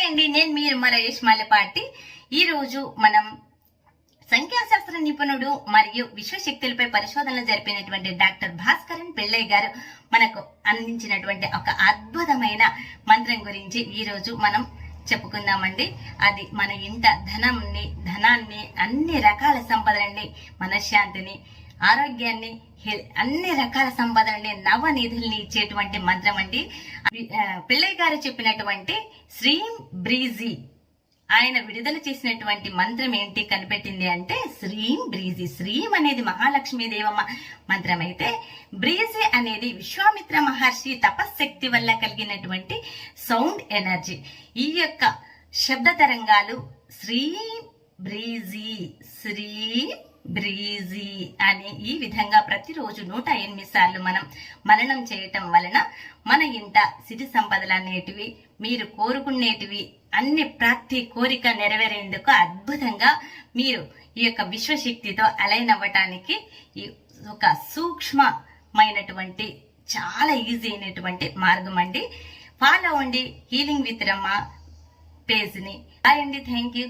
అండి, నేను మీరు మరేష్ మల్లెపాటి. ఈ రోజు మనం సంఖ్యాశాస్త్ర నిపుణుడు మరియు విశ్వశక్తులపై పరిశోధనలు జరిపినటువంటి డాక్టర్ భాస్కరన్ పిళ్ళయ్య గారు మనకు అందించినటువంటి ఒక అద్భుతమైన మంత్రం గురించి ఈ రోజు మనం చెప్పుకుందామండి. అది మన ఇంట ధనాన్ని, అన్ని రకాల సంపదలని, మనశ్శాంతిని, ఆరోగ్యాన్ని, అన్ని రకాల సంపదలని, నవనిధుల్ని ఇచ్చేటువంటి మంత్రం అండి. పిళ్ళయ్య గారు చెప్పినటువంటి శ్రీం బ్రీజీ, ఆయన విడుదల చేసినటువంటి మంత్రం ఏంటి కనిపెట్టింది అంటే శ్రీం బ్రీజీ. శ్రీం అనేది మహాలక్ష్మీ దేవమ్మ మంత్రం అయితే, బ్రీజీ అనేది విశ్వామిత్ర మహర్షి తపశక్తి వల్ల కలిగినటువంటి సౌండ్ ఎనర్జీ. ఈ యొక్క శబ్ద తరంగాలు శ్రీం బ్రీజీ, శ్రీం బ్రీజీ అని ఈ విధంగా ప్రతిరోజు 108 సార్లు మనం మననం చేయటం వలన మన ఇంట సిరి సంపదలు అనేటివి, మీరు కోరుకునేటివి అన్ని ప్రతి కోరిక నెరవేరేందుకు అద్భుతంగా మీరు ఈ యొక్క విశ్వశక్తితో అలైన్ అవ్వటానికి ఒక సూక్ష్మమైనటువంటి చాలా ఈజీ అయినటువంటి మార్గం అండి. ఫాలో అవ్వండి హీలింగ్ విత్ రమ్మ పేజ్ ని. బాయ్ అండి, థ్యాంక్ యూ.